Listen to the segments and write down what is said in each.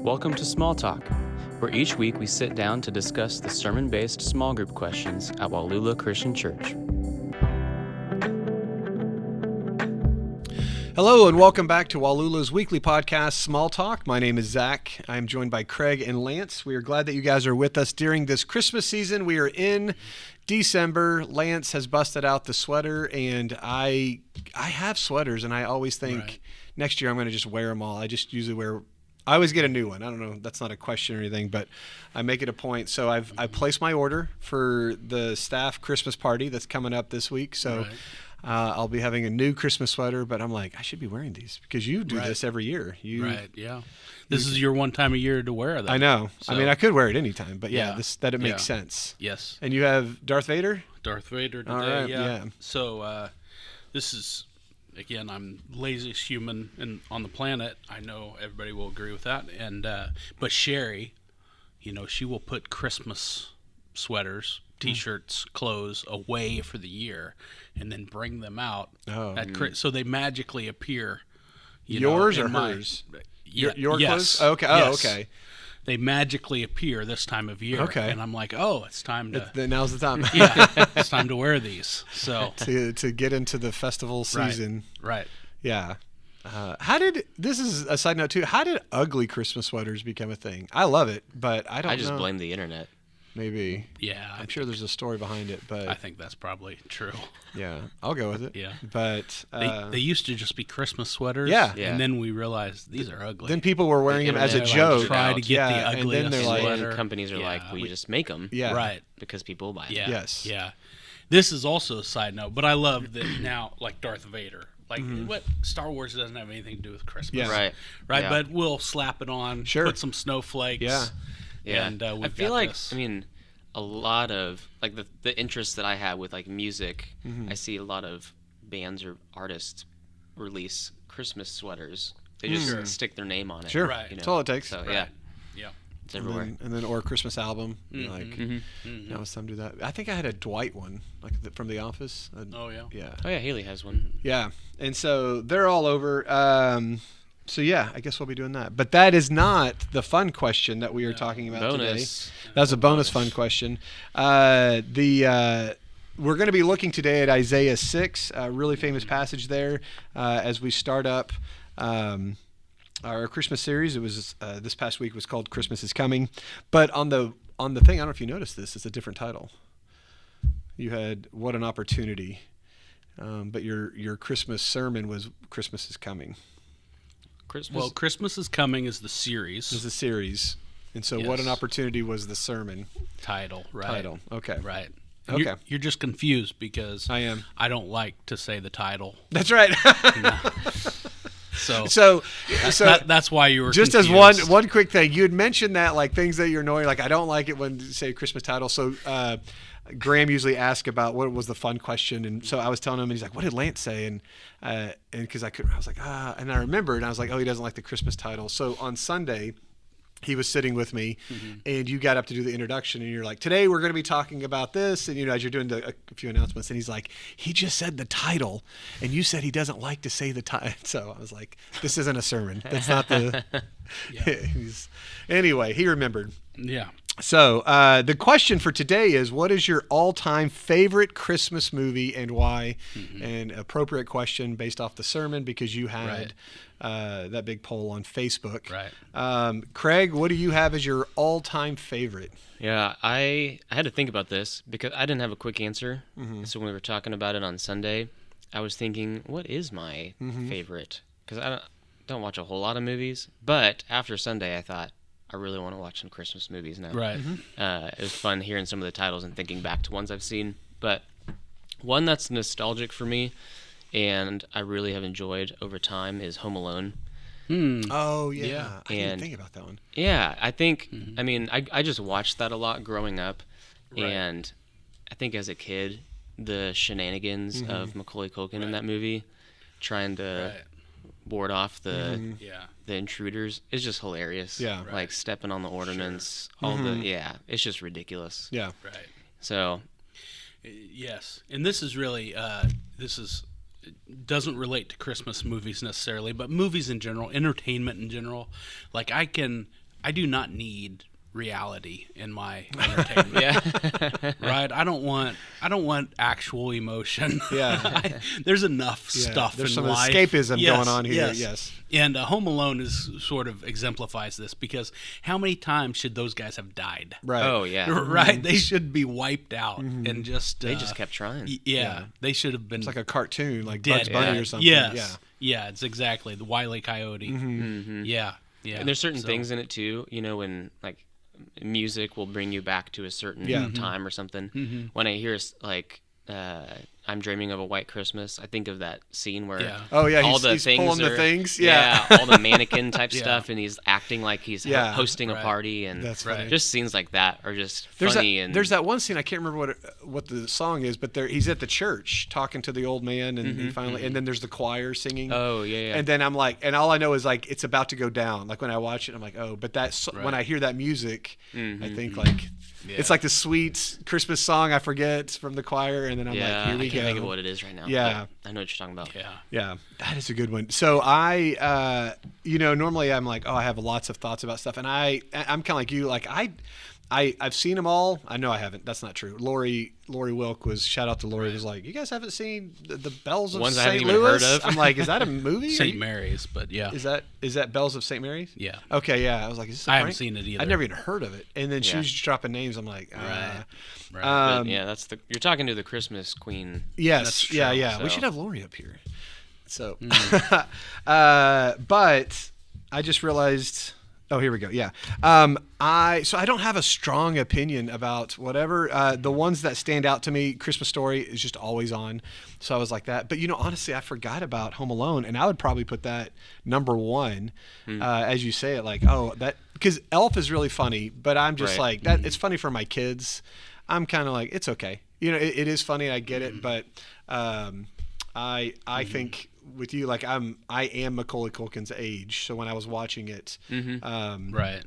Welcome to Small Talk, where each week we sit down to discuss the sermon-based small group questions at Wallula Christian Church. Hello and welcome back to Wallula's weekly podcast, Small Talk. My name is Zach. I'm joined by Craig and Lance. We are glad that you guys are with us during this Christmas season. We are in December. Lance has busted out the sweater, and I have sweaters, and I always think next year I'm going to just wear them all. I always get a new one. I don't know. That's not a question or anything, but I make it a point. So I placed my order for the staff Christmas party that's coming up this week. So. I'll be having a new Christmas sweater, but I'm like, I should be wearing these because you do this every year. This is your one time a year to wear them. I know. So, I mean, I could wear it anytime, but it makes sense. Yes. And you have Darth Vader? Darth Vader today, all right, yeah. So this is, again, I'm laziest human on the planet. I know everybody will agree with that. And but Sherry, she will put Christmas sweaters, T-shirts, clothes away for the year, and then bring them out. So they magically appear. Yours or hers? Your yes. clothes? Okay. Oh, yes. Okay. They magically appear this time of year. Okay. And I'm like, it's time to. Now's the time. It's time to wear these. So to get into the festival season. Right. Yeah. This is a side note too. How did ugly Christmas sweaters become a thing? I love it, but I don't know. I just blame the internet. Maybe. Yeah. I'm sure there's a story behind it, but I think that's probably true. Yeah, I'll go with it. Yeah. But they used to just be Christmas sweaters. Yeah. And then we realized these are ugly. Then people were wearing them as a joke. Try to get the ugliest and then they're like, sweater. Companies are like, we just make them. Yeah. Right. Because people buy them. Yeah. Yes. Yeah. This is also a side note, but I love that now, like Darth Vader. Like, what Star Wars doesn't have anything to do with Christmas. Yeah. Right. Yeah. But we'll slap it on, put some snowflakes. Yeah. Yeah. And I feel like, a lot of like the interest that I have with like music, I see a lot of bands or artists release Christmas sweaters. They just stick their name on it. Sure, that's all it takes. So yeah, it's everywhere. And then or a Christmas album. Now it's time to do that. I think I had a Dwight one, like from The Office. Yeah. Oh yeah, Haley has one. Yeah, and so they're all over. So yeah, I guess we'll be doing that. But that is not the fun question that we are talking about today. That's a bonus fun question. We're going to be looking today at Isaiah 6, a really famous passage there, as we start up our Christmas series. It was this past week was called "Christmas is Coming," but on the thing, I don't know if you noticed this, it's a different title. You had "What an Opportunity," but your Christmas sermon was "Christmas is Coming." Christmas is Coming is the series. It's a series. And so What an Opportunity was the sermon. Title, right. Okay. Right. Okay. You're just confused because I am. I don't like to say the title. That's right. So that's why you were just confused. as one quick thing. You had mentioned that like things that you're annoying, like I don't like it when you say Christmas title. So Graham usually asks about what was the fun question, and so I was telling him, and he's like, "What did Lance say?" And because I was like, and I remembered, and I was like, "Oh, he doesn't like the Christmas title." So on Sunday, he was sitting with me, and you got up to do the introduction, and you're like, "Today we're going to be talking about this," and as you're doing a few announcements, and he's like, "He just said the title, and you said he doesn't like to say the title." So I was like, "This isn't a sermon. That's not the." Anyway, he remembered. Yeah. So the question for today is, what is your all-time favorite Christmas movie and why? An appropriate question based off the sermon because you had that big poll on Facebook. Right. Craig, what do you have as your all-time favorite? Yeah, I had to think about this because I didn't have a quick answer. So when we were talking about it on Sunday, I was thinking, what is my favorite? Because I don't watch a whole lot of movies, but after Sunday I thought, I really want to watch some Christmas movies now. Right. It was fun hearing some of the titles and thinking back to ones I've seen. But one that's nostalgic for me and I really have enjoyed over time is Home Alone. Oh, yeah. I didn't think about that one. Yeah, I think, I just watched that a lot growing up. And I think as a kid, the shenanigans of Macaulay Culkin in that movie, trying to board off the intruders is just hilarious. Yeah. Like stepping on the ornaments, it's just ridiculous. Yeah. Right. So yes. And this is really doesn't relate to Christmas movies necessarily, but movies in general, entertainment in general. Like I can I do not need reality in my entertainment. Yeah. Right? I don't want actual emotion. Yeah. There's enough Yeah, stuff there's in some life. escapism going on here. Yes. And Home Alone is sort of exemplifies this, because how many times should those guys have died? Right. Oh yeah. Right? They should be wiped out and just They just kept trying. yeah, they should have been It's like a cartoon, like dead. Bugs Bunny Yeah. or something. Yes. Yeah, it's exactly the Wile E. Coyote. Yeah. Yeah. And there's certain So- things in it too, when like music will bring you back to a certain Yeah. time or something. When I hear like I'm Dreaming of a White Christmas, I think of that scene where Yeah. Oh yeah, all he's things pulling are, the things. Yeah. all the mannequin type Yeah. stuff, and he's acting like he's Yeah. hosting a Right. party, and That's Right. funny. just scenes like that are just There's funny. there's that one scene, I can't remember what the song is, but he's at the church talking to the old man, and he finally, and then there's the choir singing. Oh yeah. And then I'm like, and all I know is like it's about to go down. Like when I watch it, I'm like, oh, but that's when I hear that music, I think like it's like the sweet Christmas song I forget from the choir, and then I'm yeah, like, here we I can't go. think of what it is right now. Yeah. but I know what you're talking about. Yeah. Yeah, that is a good one. So I, normally I'm like, oh, I have lots of thoughts about stuff, and I'm kind of like you. Like I've seen them all. I know I haven't. That's not true. Lori Wilk was, shout out to Lori, was like, you guys haven't seen the Bells of Ones I St. haven't even Louis? heard of. I'm like, is that a movie? St. Mary's, but yeah. Is that Bells of St. Mary's? Yeah. Okay, yeah. I was like, is this a I haven't prank? seen it either. I'd never even heard of it. And then she Yeah. was just dropping names. I'm like, Right. Right. But yeah, you're talking to the Christmas queen. Yes, That's yeah, true, yeah. We so. should have Lori up here. So, Mm. but I just realized. Oh, here we go. Yeah. I don't have a strong opinion about whatever. The ones that stand out to me, Christmas Story is just always on. So I was like that. But honestly, I forgot about Home Alone, and I would probably put that number one, as you say it. Like, oh, that because Elf is really funny, but I'm just Right. like that. It's funny for my kids. I'm kind of like, it's okay. It is funny. I get it, but I think with you, like I am Macaulay Culkin's age. So when I was watching it, Right.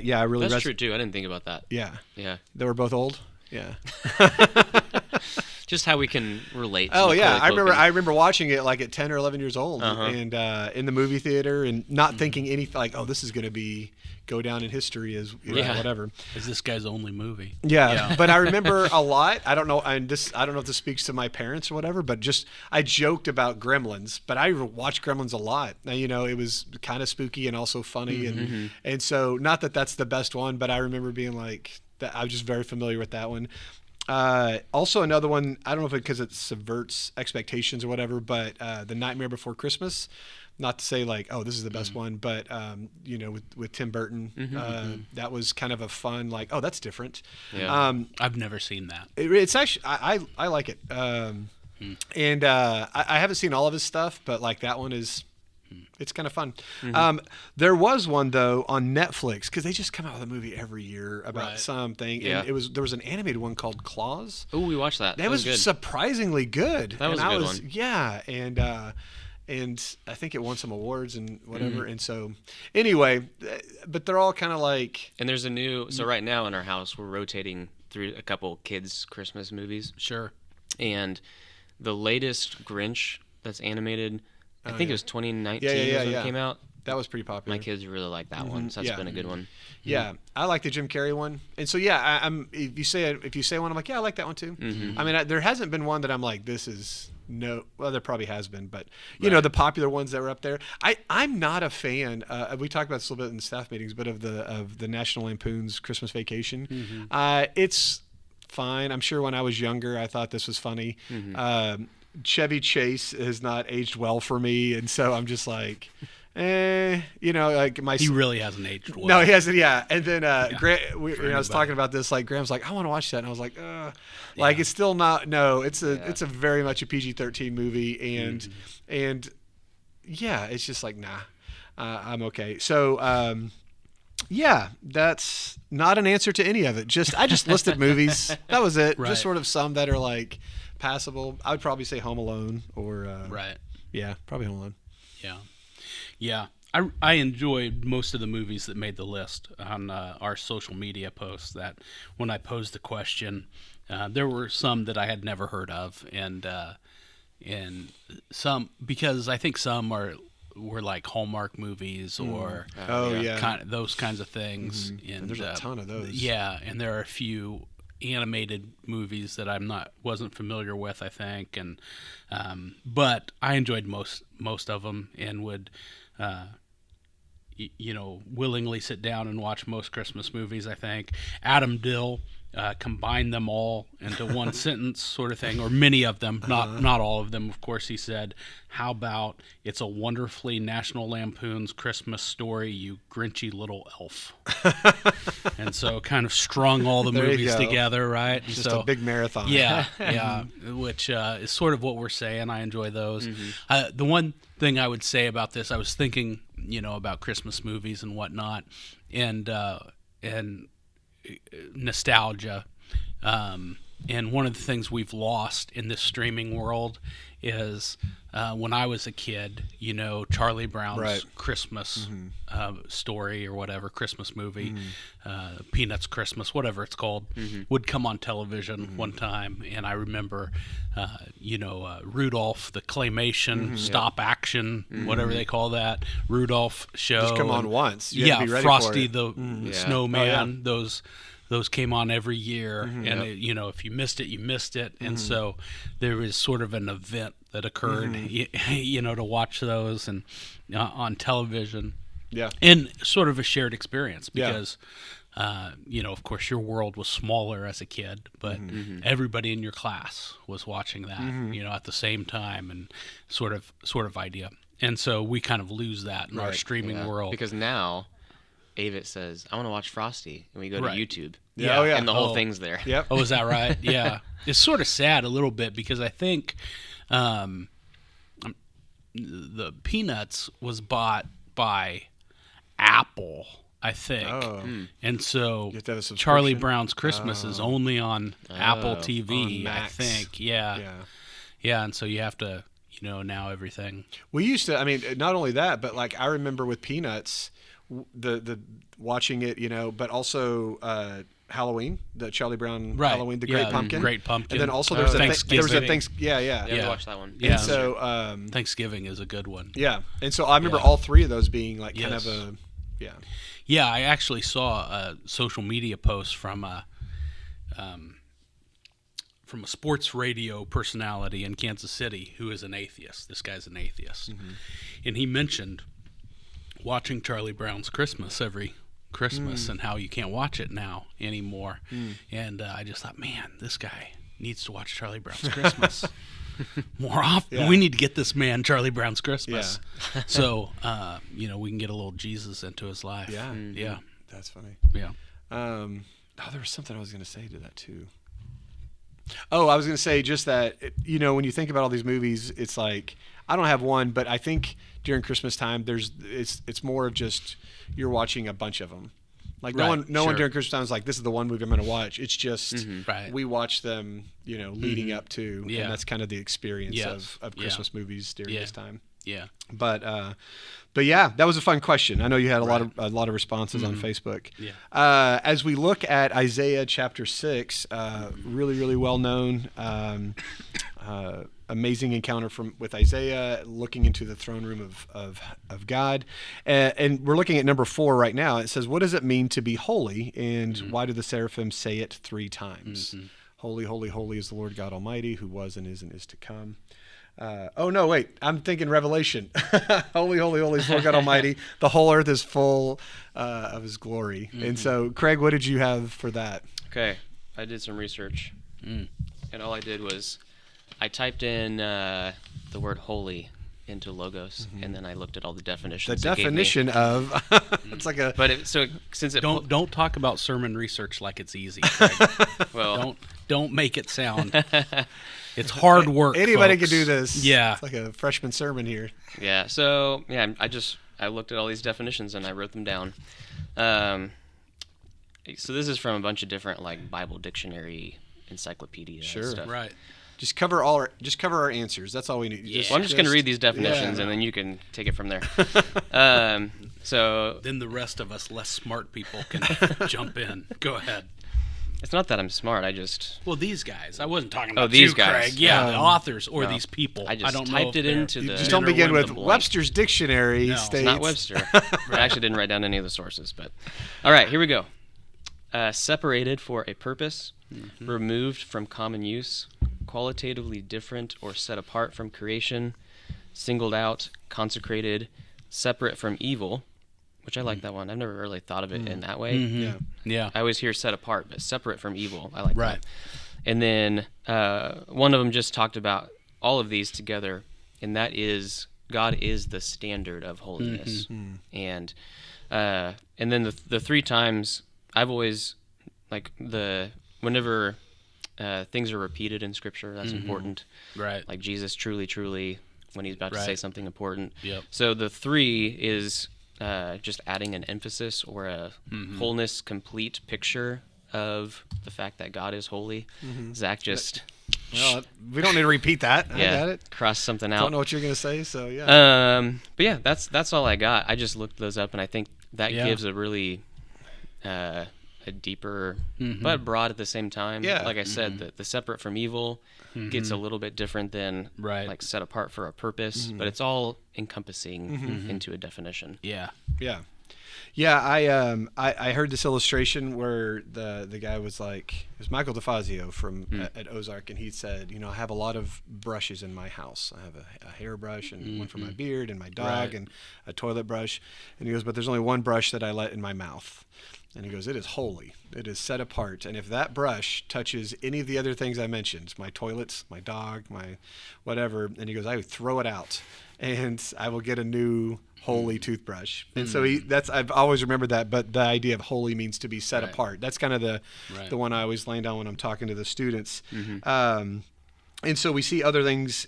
yeah, I really That's true too. I didn't think about that. Yeah, Yeah. they were both old. Yeah. Just how we can relate. To Oh yeah, Macaulay I Culkin. remember watching it like at 10 or 11 years old, and in the movie theater, and not thinking anything like, oh, this is going to go down in history as Yeah. whatever. Is this guy's only movie? Yeah, but I remember a lot. I don't know, I don't know if this speaks to my parents or whatever, but just I joked about Gremlins, but I watched Gremlins a lot. Now, it was kind of spooky and also funny, and so not that that's the best one, but I remember being like that. I was just very familiar with that one. Also another one, I don't know if because it subverts expectations or whatever, but The Nightmare Before Christmas. Not to say like, oh, this is the best one, but with Tim Burton, that was kind of a fun, like, oh, that's different. Yeah. I've never seen that. It's actually I like it, and I haven't seen all of his stuff, but like that one is. It's kind of fun. There was one though on Netflix because they just come out with a movie every year about Right. something. Yeah. And there was an animated one called Claws. Oh, we watched that. That was good. surprisingly good. That was and a I good was, one. Yeah, and I think it won some awards and whatever. And so anyway, but they're all kind of like And there's a new. So right now in our house, we're rotating through a couple kids' Christmas movies, Sure. and the latest Grinch that's animated. I think it was 2019 Yeah, when yeah. it came out. that was pretty popular. My kids really like that one, so that's Yeah. been a good one. Yeah, I like the Jim Carrey one, and so yeah, I'm if you say one, I'm like, yeah, I like that one too. I mean, there hasn't been one that I'm like, this is no. Well, there probably has been, but the popular ones that were up there. I'm not a fan. We talked about this a little bit in the staff meetings, but of the National Lampoon's Christmas Vacation. It's fine. I'm sure when I was younger, I thought this was funny. Chevy Chase has not aged well for me, and so I'm just like. Like my He really hasn't aged well. no, he hasn't. Yeah, and then Grant, I was anybody. talking about this. Like Graham's like, I want to watch that, and I was like, like it's still not. No, it's a very much a PG-13 movie, and yeah, it's just like nah, I'm okay. So yeah, that's not an answer to any of it. I just listed movies. That was it. Right. Just sort of some that are like passable. I would probably say Home Alone or Right. yeah, probably Home Alone. Yeah. Yeah. I enjoyed most of the movies that made the list on our social media posts. That when I posed the question, there were some that I had never heard of, and some because I think some were like Hallmark movies or those kinds of things. And there's a ton of those. Yeah, and there are a few animated movies that wasn't familiar with, I think, and but I enjoyed most of them and would willingly sit down and watch most Christmas movies. I think Adam Dill combined them all into one sentence, sort of thing, or many of them, not all of them, of course. He said, "How about it's a wonderfully National Lampoon's Christmas story, you grinchy little elf." And so kind of strung all the movies together, right? Just a big marathon. Yeah, yeah, which is sort of what we're saying. I enjoy those. The one thing I would say about this, I was thinking, about Christmas movies and whatnot, and nostalgia. And one of the things we've lost in this streaming world is when I was a kid, Charlie Brown's Christmas story or whatever, Christmas movie, Peanuts Christmas, whatever it's called, would come on television one time. And I remember, Rudolph, the claymation, stop action, whatever they call that, Rudolph show. Just come on once. You have to be ready Frosty for it. the Snowman, those came on every year, and if you missed it, you missed it. And so there was sort of an event that occurred, to watch those and on television. Yeah. And sort of a shared experience because, of course, your world was smaller as a kid, but everybody in your class was watching that, at the same time, and sort of idea. And so we kind of lose that in our streaming world. Because now Avett says, "I want to watch Frosty," and we go to YouTube. Yeah. And the whole thing's there. Yep. Oh, is that right? Yeah. It's sort of sad a little bit because I think the Peanuts was bought by Apple, I think. Oh. And so You have to have a subscription? Charlie Brown's Christmas is only on Apple TV, on Max. I think. Yeah. Yeah, and so you have to, now everything. We used to, not only that, but like I remember with Peanuts, the watching it, but also Halloween, the Charlie Brown Halloween, the Great Pumpkin. Great Pumpkin. And then also there was Thanksgiving. Yeah, we watched that one. Yeah. And so Thanksgiving is a good one. yeah. And so I remember all three of those being like kind of a Yeah, I actually saw a social media post from a sports radio personality in Kansas City who is an atheist. This guy's an atheist. And he mentioned watching Charlie Brown's Christmas every Christmas and how you can't watch it now anymore. And I just thought, man, this guy needs to watch Charlie Brown's Christmas more often. Yeah. We need to get this man Charlie Brown's Christmas. Yeah. So, we can get a little Jesus into his life. Yeah. Yeah. That's funny. Yeah. There was something I was going to say to that too. Oh, I was going to say just that, when you think about all these movies, it's like, I don't have one, but I think during Christmas time, it's more of just you're watching a bunch of them. Like no one during Christmas time is like, this is the one movie I'm going to watch. It's just we watch them, leading up to, and that's kind of the experience of Christmas movies during this time. Yeah. But yeah, that was a fun question. I know you had a lot of responses on Facebook. Yeah. As we look at Isaiah chapter 6, really, really well known, amazing encounter with Isaiah, looking into the throne room of God, and we're looking at number 4 right now. It says, "What does it mean to be holy, and why do the seraphim say it 3 times? Holy, holy, holy is the Lord God Almighty, who was and is to come." I'm thinking Revelation. Holy, holy, holy is the Lord God Almighty. The whole earth is full of His glory. And so, Craig, what did you have for that? Okay, I did some research, and all I did was I typed in the word holy into Logos, and then I looked at all the definitions. The definition of it's like a. But since it don't talk about sermon research like it's easy. Craig. Well, don't make it sound. It's hard work. Anybody folks. can do this. Yeah, it's like a freshman sermon here. Yeah. So I looked at all these definitions and I wrote them down. So this is from a bunch of different like Bible dictionary, encyclopedia stuff. Right. Just cover our answers. That's all we need. Well, I'm just going to read these definitions and then you can take it from there. So then the rest of us less smart people can jump in. Go ahead. It's not that I'm smart. I just Well, these guys. I wasn't talking about these you, guys. Craig. Yeah, the authors or these people. I just don't know typed if it they're- into the. Just don't begin with blank. Webster's dictionary No. It's states. Not Webster. I actually didn't write down any of the sources, but all right, here we go. Separated for a purpose, removed from common use, qualitatively different or set apart from creation, singled out, consecrated, separate from evil, which I like that one. I've never really thought of it in that way. Yeah. Yeah. I always hear set apart, but separate from evil. I like Right. that. And then one of them just talked about all of these together, and that is God is the standard of holiness. And then the three times I've always whenever things are repeated in Scripture, that's important. Right. Like Jesus truly when he's about to say Right. something important. Yep. So the three is just adding an emphasis or a wholeness complete picture of the fact that God is holy. Zach just Well, we don't need to repeat that. I got it. crossed something Don't out. know what you're going to say, so yeah. But yeah, that's all I got. I just looked those up, and I think that Yeah. gives a really a deeper, but broad at the same time. Yeah. Like I said, the separate from evil gets a little bit different than Right. like set apart for a purpose, but it's all encompassing into a definition. Yeah. Yeah. Yeah, I heard this illustration where the guy was like, it was Michael DeFazio from at Ozark, and he said, I have a lot of brushes in my house. I have a hairbrush and one for my beard and my dog Right. and a toilet brush. And he goes, but there's only one brush that I let in my mouth. And he goes, it is holy. It is set apart. And if that brush touches any of the other things I mentioned, my toilets, my dog, my whatever, and he goes, I would throw it out and I will get a new holy toothbrush. And so I've always remembered that, but the idea of holy means to be set Right. apart. That's kind of the one I always land on when I'm talking to the students. And so we see other things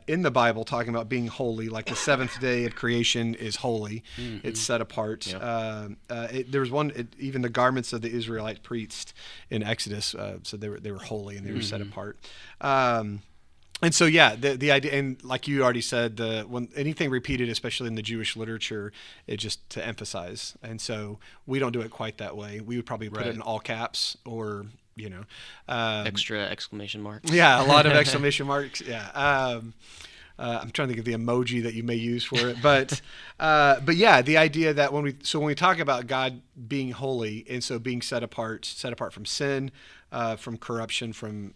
in the Bible talking about being holy, like the seventh day of creation is holy. It's set apart. Yep. There was one, even the garments of the Israelite priests in Exodus, so they were holy and they were set apart. And so, yeah, the idea, and like you already said, when anything repeated, especially in the Jewish literature, it's just to emphasize. And so we don't do it quite that way. We would probably put it in all caps or, Extra exclamation marks. yeah, a lot of exclamation marks. Yeah. I'm trying to think of the emoji that you may use for it, but yeah, the idea that when we talk about God being holy and so being set apart from sin, from corruption, from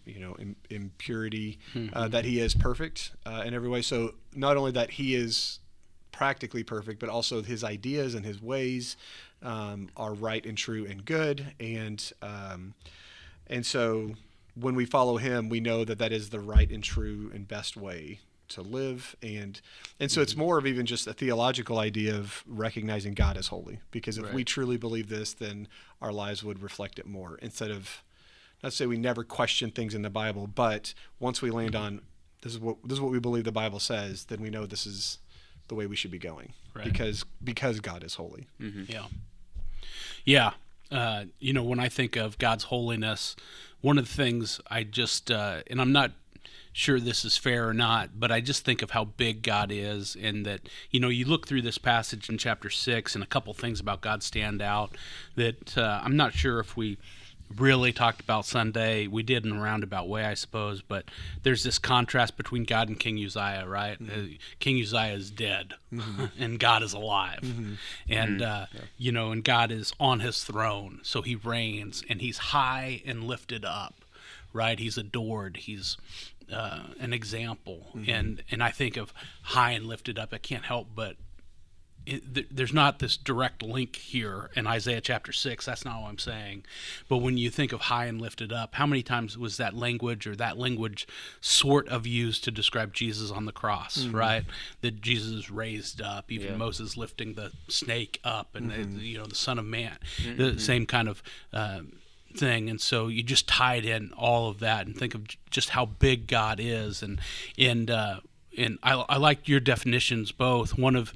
impurity, that He is perfect in every way. So not only that He is practically perfect, but also His ideas and His ways are right and true and good, and so when we follow Him, we know that is the right and true and best way to live. And so it's more of even just a theological idea of recognizing God as holy. Because if we truly believe this, then our lives would reflect it more. Instead of, not to say we never question things in the Bible, but once we land on this is what we believe the Bible says, then we know this is the way we should be going. Right. Because God is holy. Yeah. Yeah. When I think of God's holiness, one of the things I just, and I'm not sure this is fair or not, but I just think of how big God is, and that, you look through this passage in chapter 6 and a couple things about God stand out that I'm not sure if we really talked about Sunday. We did in a roundabout way, I suppose, but there's this contrast between God and King Uzziah, right? King Uzziah is dead and God is alive. And, and God is on his throne. So he reigns and he's high and lifted up, right? He's adored. He's an example. And I think of high and lifted up. I can't help but there's not this direct link here in Isaiah chapter 6. That's not what I'm saying. But when you think of high and lifted up, how many times was that language sort of used to describe Jesus on the cross, right? That Jesus is raised up, even Moses lifting the snake up, and the Son of Man, the same kind of thing. And so you just tied in all of that and think of just how big God is, and I liked your definitions both. One of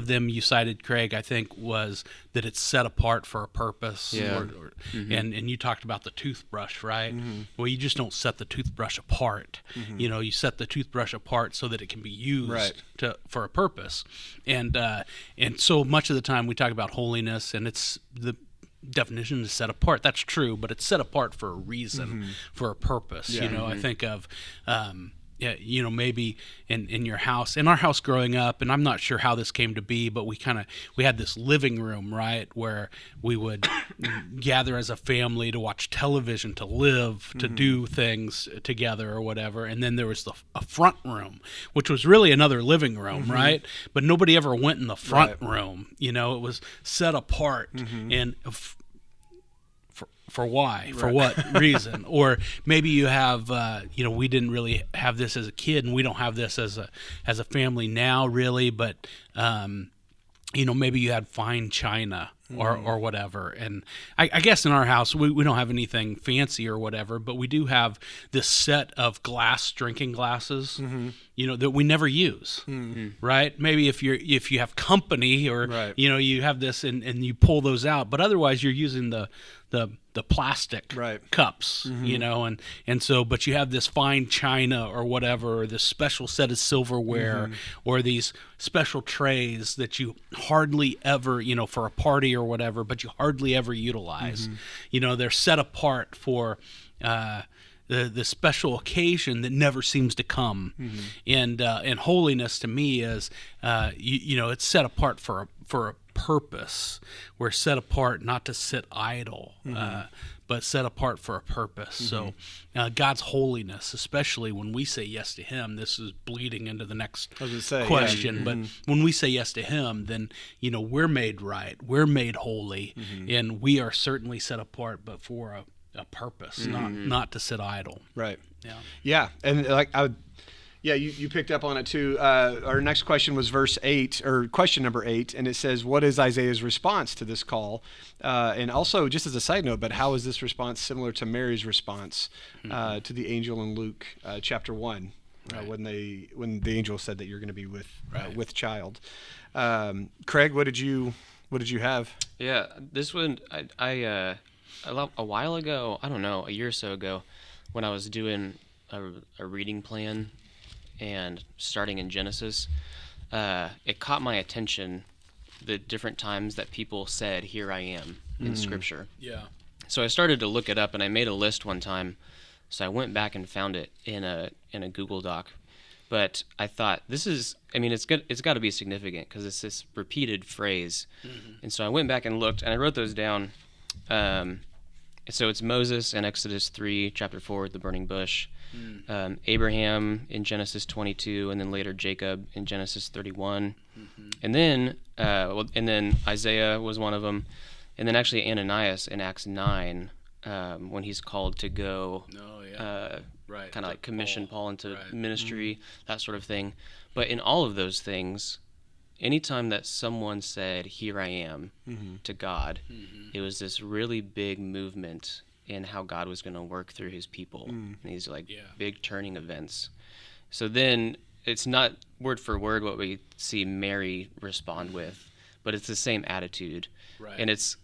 them you cited, Craig, I think, was that it's set apart for a purpose. Yeah. And you talked about the toothbrush, right? Well, you just don't set the toothbrush apart. You set the toothbrush apart so that it can be used for a purpose. And so much of the time we talk about holiness, and it's definition is set apart. That's true, but it's set apart for a reason, for a purpose. Yeah. You know, I think of, yeah, you know, maybe in your house, in our house growing up, and I'm not sure how this came to be, but we had this living room, right, where we would gather as a family to watch television, to live, to do things together or whatever. And then there was a front room, which was really another living room, right? But nobody ever went in the front room. You know, it was set apart. And for why? For what reason? Or maybe you have, you know, we didn't really have this as a kid, and we don't have this as a family now, really. But you know, maybe you had fine china or whatever. And I guess in our house we don't have anything fancy or whatever, but we do have this set of drinking glasses, you know, that we never use, right? Maybe if you have company or you know, you have this and you pull those out, but otherwise you're using the plastic cups, you know, and so, but you have this fine china or whatever, or this special set of silverware, or these special trays that you hardly ever, you know, for a party or whatever, but you hardly ever utilize. You know, they're set apart for the special occasion that never seems to come. And holiness to me is, you know, it's set apart for a purpose. We're set apart not to sit idle, but set apart for a purpose. So God's holiness, especially when we say yes to him, this is bleeding into the next question. But when we say yes to him, then, you know, we're made right, we're made holy, and we are certainly set apart, but for a purpose, not to sit idle. Right. Yeah. Yeah. And like you picked up on it too. Our next question was verse 8, or question number 8, and it says, what is Isaiah's response to this call? And also, just as a side note, but how is this response similar to Mary's response to the angel in Luke chapter 1, when the angel said that you're going to be with child? Craig, what did you have? Yeah, this one I a while ago, I don't know, a year or so ago, when I was doing a reading plan and starting in Genesis, it caught my attention the different times that people said, "Here I am," in Scripture. Yeah. So I started to look it up, and I made a list one time. So I went back and found it in a Google Doc. But I thought, it's got to be significant because it's this repeated phrase. And so I went back and looked, and I wrote those down. So it's Moses in Exodus 3, chapter 4, the burning bush. Abraham in Genesis 22, and then later Jacob in Genesis 31. And then Isaiah was one of them. And then actually Ananias in Acts 9, when he's called to go, kind of like commission Paul into ministry, that sort of thing. But in all of those things, anytime that someone said, "Here I am," to God, it was this really big movement in how God was going to work through his people. And these big turning events. So then it's not word for word what we see Mary respond with, but it's the same attitude. Right. And it's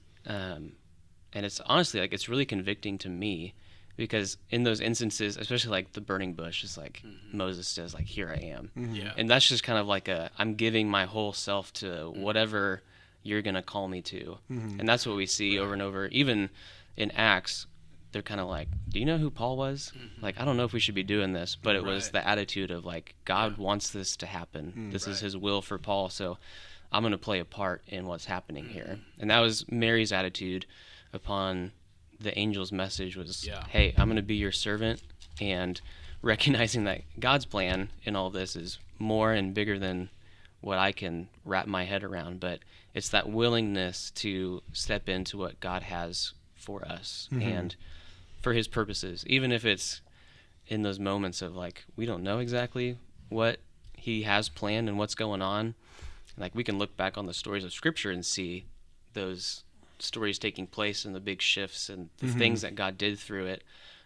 honestly, like, it's really convicting to me, because in those instances, especially like the burning bush, it's like Moses says, like, "Here I am." Yeah. And that's just kind of like I'm giving my whole self to whatever you're going to call me to. And that's what we see over and over. Even in Acts, they're kind of like, "Do you know who Paul was?" Like, I don't know if we should be doing this, but it was the attitude of like, God wants this to happen. This is his will for Paul, so I'm going to play a part in what's happening here. And that was Mary's attitude upon the angel's message was, "Hey, I'm going to be your servant," and recognizing that God's plan in all this is more and bigger than what I can wrap my head around, but it's that willingness to step into what God has for us and for his purposes, even if it's in those moments of like, we don't know exactly what he has planned and what's going on. Like, we can look back on the stories of Scripture and see those stories taking place and the big shifts and the things that God did through it,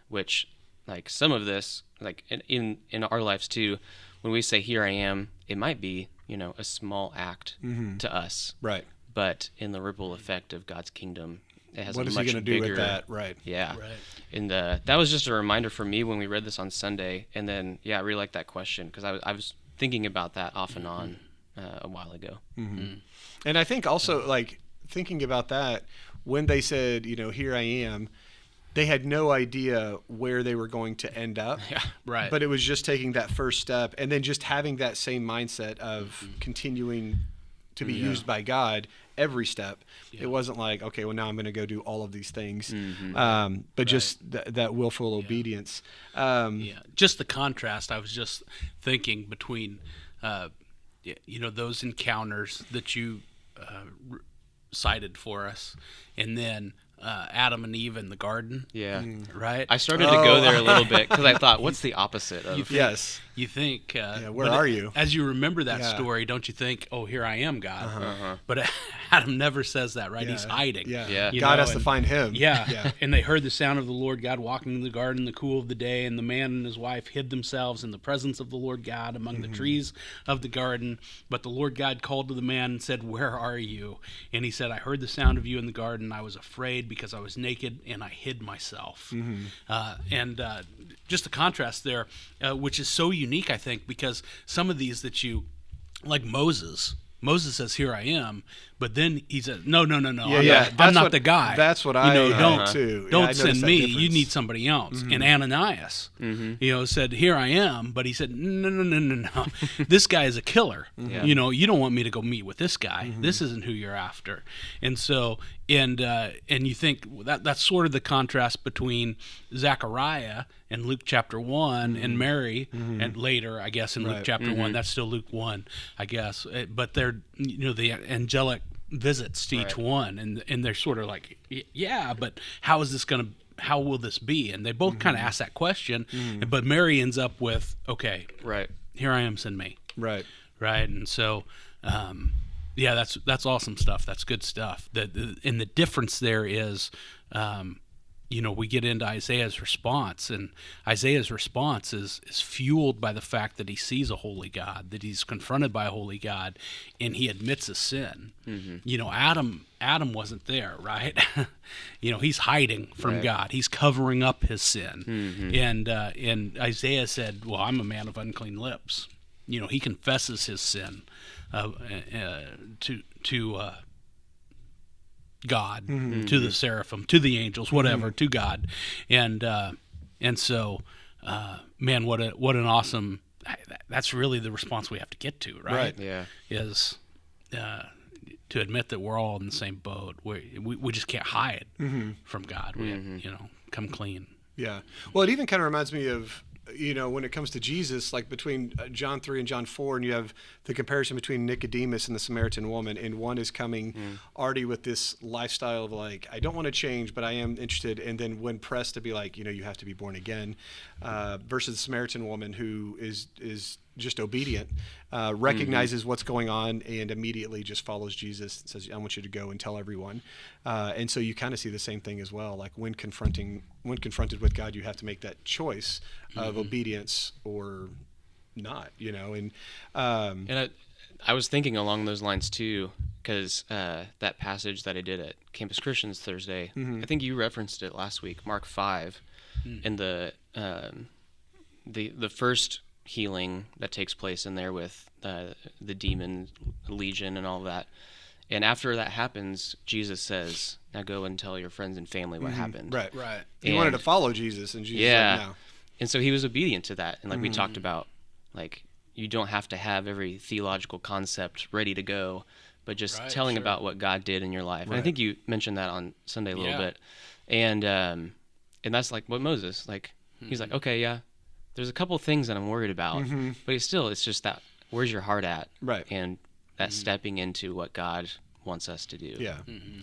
which, like, some of this, like in our lives too, when we say "Here I am," it might be, you know, a small act to us, right? But in the ripple effect of God's kingdom, it has what a is much he going to do bigger, with that, right? Yeah, right. And that was just a reminder for me when we read this on Sunday, and then I really like that question, because I was thinking about that off and on a while ago. And I think also, like, thinking about that, when they said, here I am, they had no idea where they were going to end up. Yeah, right. But it was just taking that first step and then just having that same mindset of continuing to be used by God every step. It wasn't like, okay, well, now I'm going to go do all of these things. But just that willful obedience. Just the contrast. I was just thinking between, those encounters that you cited for us, and then Adam and Eve in the garden. Yeah. Right? I started to go there a little bit because I thought, what's the opposite of... You think... where are you? As you remember that story, don't you think, oh, here I am, God. But Adam never says that, right? He's hiding. Yeah. God has to find him. Yeah. And they heard the sound of the Lord God walking in the garden in the cool of the day, and the man and his wife hid themselves in the presence of the Lord God among the trees of the garden. But the Lord God called to the man and said, where are you? And he said, I heard the sound of you in the garden. I was afraid because I was naked and I hid myself. Just the contrast there, which is so unique, I think, because some of these that you, like Moses says, here I am, but then he says, no, I'm not the guy. That's what I don't too. Don't send me. You need somebody else. And Ananias, said, here I am, but he said, no. This guy is a killer. You don't want me to go meet with this guy. This isn't who you're after. And so, and you think that's sort of the contrast between Zechariah in Luke chapter 1 and Mary, and later, I guess, in Luke chapter 1. That's still Luke 1, I guess. But they're, the angelic visits to each one, and they're sort of like, but how will this be? And they both kind of ask that question, but Mary ends up with, okay, here I am, send me. Right. And so, that's awesome stuff. That's good stuff. And the difference there is, we get into Isaiah's response, and Isaiah's response is fueled by the fact that he sees a holy God, that he's confronted by a holy God, and he admits a sin. Adam wasn't there, right? He's hiding from God. He's covering up his sin. And Isaiah said, well, I'm a man of unclean lips. He confesses his sin to God, to the seraphim, to the angels, whatever, to God, and so, man, what an awesome. That's really the response we have to get to, right? Yeah. Is to admit that we're all in the same boat. We just can't hide from God. We come clean. Yeah. Well, it even kind of reminds me of, when it comes to Jesus, like between John 3 and John 4, and you have the comparison between Nicodemus and the Samaritan woman, and one is coming already with this lifestyle of like, I don't want to change, but I am interested. And then when pressed to be like, you have to be born again, versus the Samaritan woman who is just obedient, recognizes what's going on and immediately just follows Jesus and says, I want you to go and tell everyone. And so you kind of see the same thing as well. Like when confronted with God, you have to make that choice of obedience or not, and I was thinking along those lines too, because that passage that I did at Campus Christians Thursday, I think you referenced it last week, Mark 5, and the first healing that takes place in there with the demon legion and all of that. And after that happens, Jesus says, now go and tell your friends and family what happened. Right. He wanted to follow Jesus, and Jesus said no. And so he was obedient to that. And like we talked about, like, you don't have to have every theological concept ready to go, but just telling about what God did in your life. And I think you mentioned that on Sunday a little bit. And that's like what Moses, like, he's like, okay, there's a couple things that I'm worried about, but it's just that, where's your heart at? Right. And that stepping into what God wants us to do. Yeah.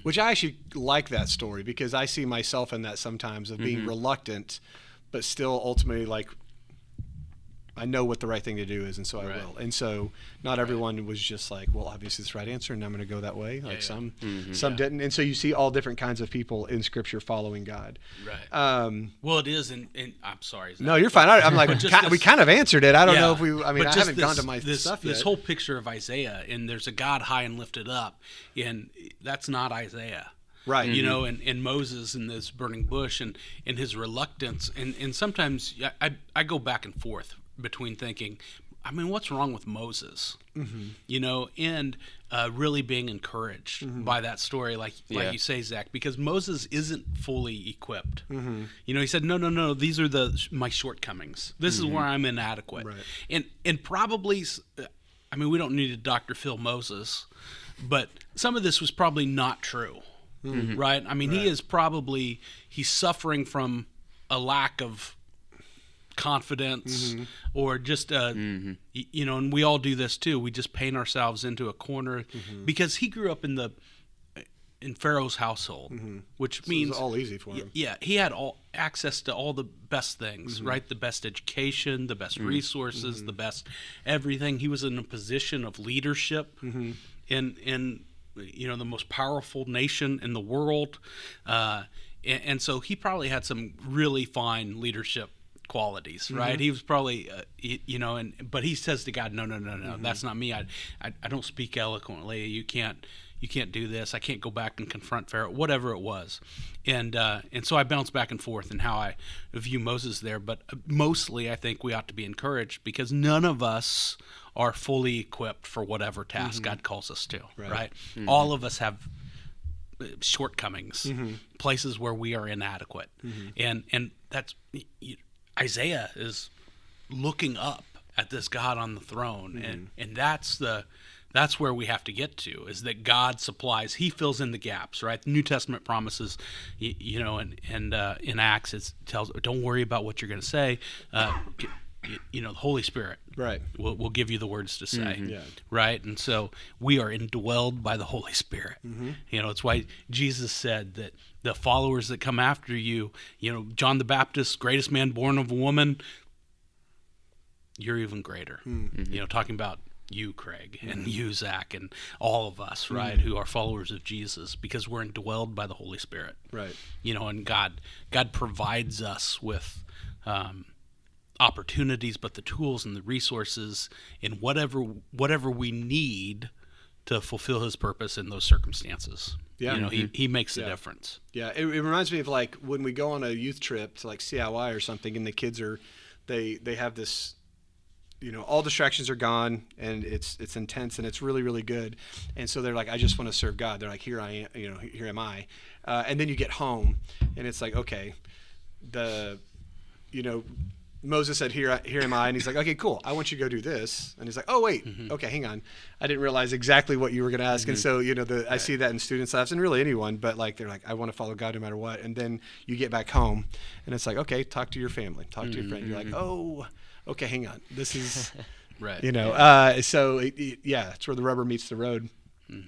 Which I actually like that story, because I see myself in that sometimes, of being reluctant, but still ultimately like, I know what the right thing to do is, and so I will. And so not everyone was just like, well, obviously it's the right answer, and I'm going to go that way. Like some didn't. And so you see all different kinds of people in Scripture following God. Right. Well, it is, and I'm sorry. No, you're fine. I'm like, we kind of answered it. I don't know if I haven't gone to my stuff yet. This whole picture of Isaiah, and there's a God high and lifted up, and that's not Isaiah. Right. And Moses in this burning bush, and his reluctance. And sometimes I go back and forth between thinking I mean, what's wrong with Moses? Mm-hmm. You know, and really being encouraged by that story, like you say, Zach, because Moses isn't fully equipped. Mm-hmm. You know, he said, no, these are my shortcomings. This is where I'm inadequate. Right. And probably, I mean, we don't need to Dr. Phil Moses, but some of this was probably not true, right? I mean, he's suffering from a lack of confidence or just you know, and we all do this too. We just paint ourselves into a corner because he grew up in Pharaoh's household, which means it's all easy for him. Yeah, he had all access to all the best things, right? The best education, the best resources, the best everything. He was in a position of leadership in you know, the most powerful nation in the world, and so he probably had some really fine leadership qualities, right? He was probably, you know, but he says to God, no, that's not me. I don't speak eloquently. You can't do this. I can't go back and confront Pharaoh, whatever it was. And so I bounce back and forth in how I view Moses there. But mostly I think we ought to be encouraged because none of us are fully equipped for whatever task God calls us to, right? All of us have shortcomings, places where we are inadequate. And that's, Isaiah is looking up at this God on the throne. And that's where we have to get to, is that God supplies, he fills in the gaps, right? The New Testament promises, you know, and in Acts it tells, don't worry about what you're going to say. You know, the Holy Spirit will give you the words to say, right? And so we are indwelled by the Holy Spirit. You know, it's why Jesus said that the followers that come after you, you know, John the Baptist, greatest man born of a woman, you're even greater. You know, talking about you, Craig, and you, Zach, and all of us, right, who are followers of Jesus, because we're indwelled by the Holy Spirit. Right. You know, and God provides us with opportunities, but the tools and the resources in whatever we need to fulfill his purpose in those circumstances. Yeah. You know, he makes a difference. Yeah. It reminds me of like when we go on a youth trip to like CIY or something, and the kids they have this, you know, all distractions are gone and it's intense and it's really, really good. And so they're like, I just want to serve God. They're like, here I am, you know, here am I. And then you get home and it's like, okay, you know, Moses said, here am I. And he's like, okay, cool. I want you to go do this. And he's like, oh, wait. Okay, hang on. I didn't realize exactly what you were going to ask. And so, you know, I see that in students' lives and really anyone, but like, they're like, I want to follow God no matter what. And then you get back home and it's like, okay, talk to your family, talk to your friend. You're like, oh, okay, hang on. This is, right. You know, so it's where the rubber meets the road.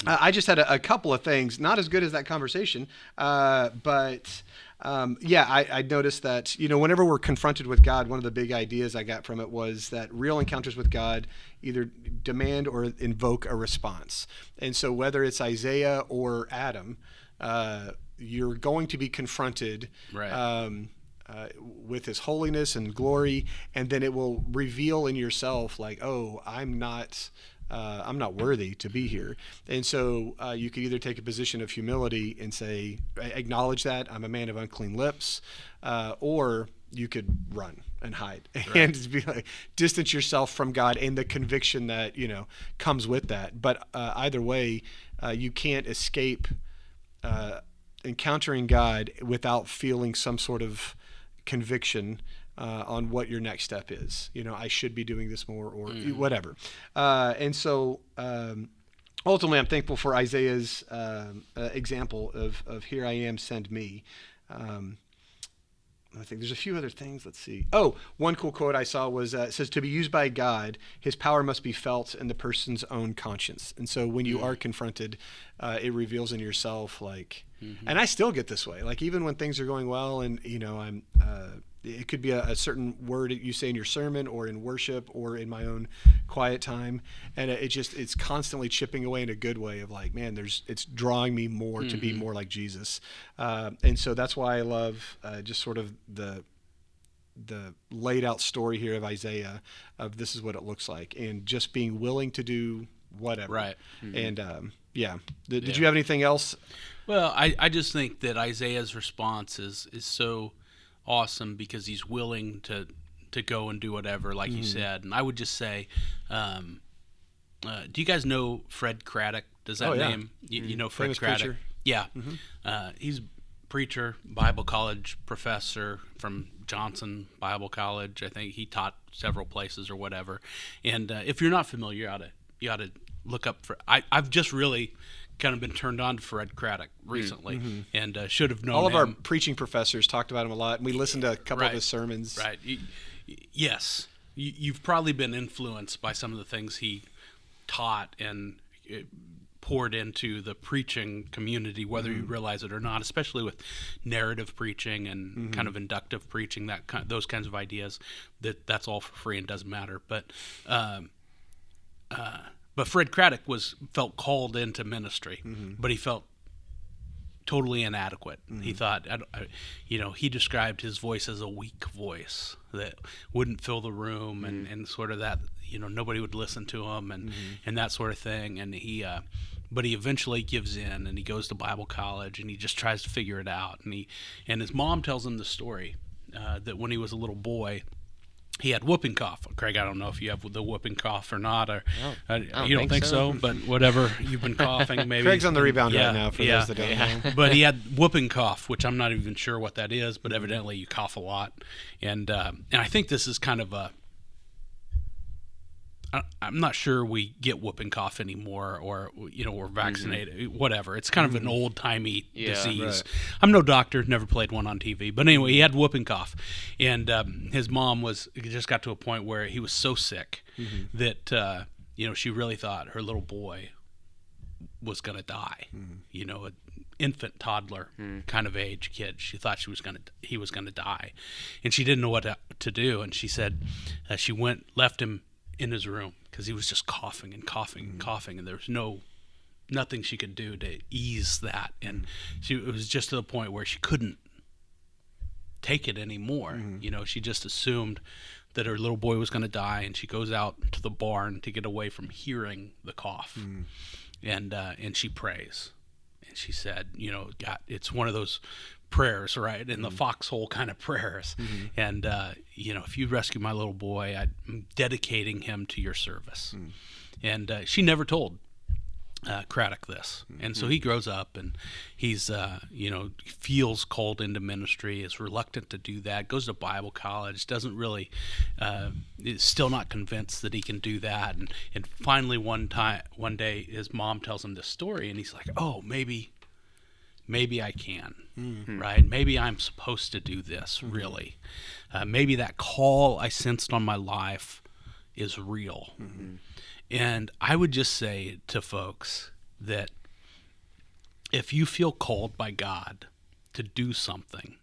I just had a couple of things, not as good as that conversation, but I noticed that, you know, whenever we're confronted with God, one of the big ideas I got from it was that real encounters with God either demand or invoke a response. And so whether it's Isaiah or Adam, you're going to be confronted with his holiness and glory, and then it will reveal in yourself like, oh, I'm not worthy to be here. And so you could either take a position of humility and say, acknowledge that I'm a man of unclean lips, or you could run and hide and just be like, distance yourself from God and the conviction that, you know, comes with that. But either way, you can't escape encountering God without feeling some sort of conviction on what your next step is. You know, I should be doing this more or whatever. And so ultimately I'm thankful for Isaiah's example of here I am, send me. I think there's a few other things. Let's see. Oh, one cool quote I saw was, it says, to be used by God, his power must be felt in the person's own conscience. And so when you are confronted, it reveals in yourself, like, and I still get this way, like even when things are going well and, you know, it could be a certain word that you say in your sermon or in worship or in my own quiet time. And it's constantly chipping away in a good way of like, man, it's drawing me more to be more like Jesus. And so that's why I love just sort of the laid out story here of Isaiah of this is what it looks like and just being willing to do whatever. Right. And did you have anything else? Well, I just think that Isaiah's response is so awesome because he's willing to to go and do whatever, like you said. And I would just say, do you guys know Fred Craddock? Does that name? You know Fred Famous Craddock? preacher. Yeah. He's a preacher, Bible college professor from Johnson Bible College. I think he taught several places or whatever. And if you're not familiar, you ought to look up for. I've just really kind of been turned on to Fred Craddock recently, and should have known All of him. our preaching professors talked about him a lot, and we listened to a couple of his sermons. Right. Yes. You've probably been influenced by some of the things he taught and poured into the preaching community, whether you realize it or not, especially with narrative preaching and kind of inductive preaching, those kinds of ideas. That's all for free and doesn't matter. But Fred Craddock felt called into ministry, but he felt totally inadequate. He thought, he described his voice as a weak voice that wouldn't fill the room, and sort of that, nobody would listen to him, and that sort of thing. And but he eventually gives in, and he goes to Bible college, and he just tries to figure it out. And his mom tells him the story that when he was a little boy, he had whooping cough. Craig, I don't know if you have the whooping cough or not, or you don't think so, but whatever, you've been coughing maybe. Craig's on the rebound right now for those that don't know. But he had whooping cough, which I'm not even sure what that is, but evidently you cough a lot. And I think this is kind of I'm not sure we get whooping cough anymore, or we're vaccinated, whatever. It's kind of an old-timey disease. Right. I'm no doctor, never played one on TV, but anyway, he had whooping cough, and his mom just got to a point where he was so sick that she really thought her little boy was going to die. An infant, toddler kind of age kid. She thought he was going to die, and she didn't know what to do. And she said she left him in his room because he was just coughing and coughing and coughing, and there was nothing she could do to ease that. And it was just to the point where she couldn't take it anymore. She just assumed that her little boy was going to die, and she goes out to the barn to get away from hearing the cough, and she prays, and she said, God, it's one of those prayers, right? In the foxhole kind of prayers. And, if you rescue my little boy, I'm dedicating him to your service. And she never told Craddock this. And so he grows up, and he's, feels called into ministry, is reluctant to do that, goes to Bible college, doesn't really, is still not convinced that he can do that. And finally one day his mom tells him this story, and he's like, oh, maybe I can, right? Maybe I'm supposed to do this, really. Maybe that call I sensed on my life is real. And I would just say to folks that if you feel called by God to do something,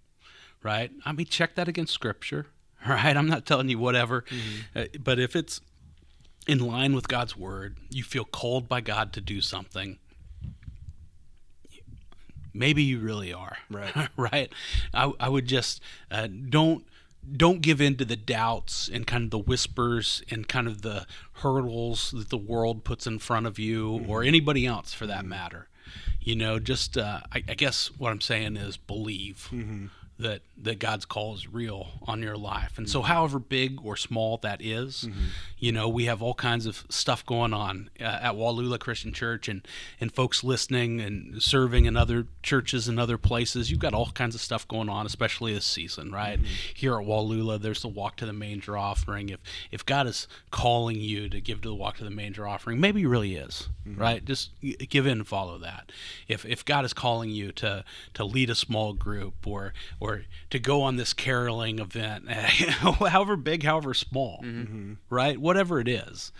right? I mean, check that against Scripture, right? I'm not telling you whatever, but if it's in line with God's Word, you feel called by God to do something, maybe you really are, right? Right. I would just don't give in to the doubts and kind of the whispers and kind of the hurdles that the world puts in front of you, or anybody else for that matter. Just I guess what I'm saying is believe that God's call is real on your life. And so however big or small that is, we have all kinds of stuff going on at Wallula Christian Church, and folks listening and serving in other churches and other places. You've got all kinds of stuff going on, especially this season, right? Here at Wallula, there's the Walk to the Manger offering. If God is calling you to give to the Walk to the Manger offering, maybe he really is, right? Just give in and follow that. If God is calling you to lead a small group, or to go on this caroling event, however big, however small, right? Whatever it is,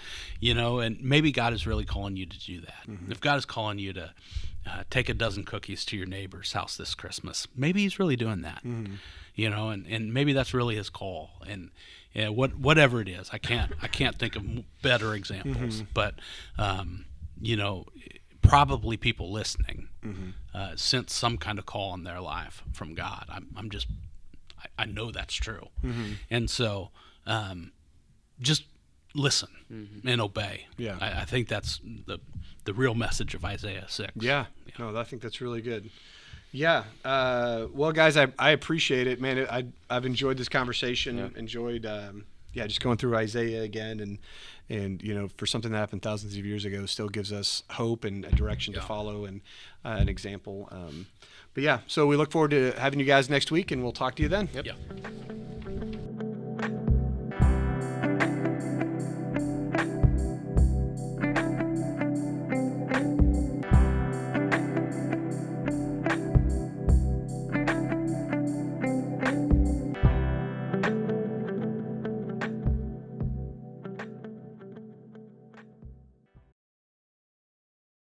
and maybe God is really calling you to do that. If God is calling you to take a dozen cookies to your neighbor's house this Christmas, maybe he's really doing that, and maybe that's really his call. And whatever it is, I can't think of better examples, but probably people listening sense some kind of call in their life from God. I know that's true. And so just listen and obey. Yeah. I think that's the real message of Isaiah 6. Yeah. No, I think that's really good. Yeah. Well, guys, I appreciate it, man. I've enjoyed this conversation. Yeah. Enjoyed, just going through Isaiah again, and for something that happened thousands of years ago, still gives us hope and a direction to follow and an example. But yeah, so we look forward to having you guys next week, and we'll talk to you then. Yep. Yeah.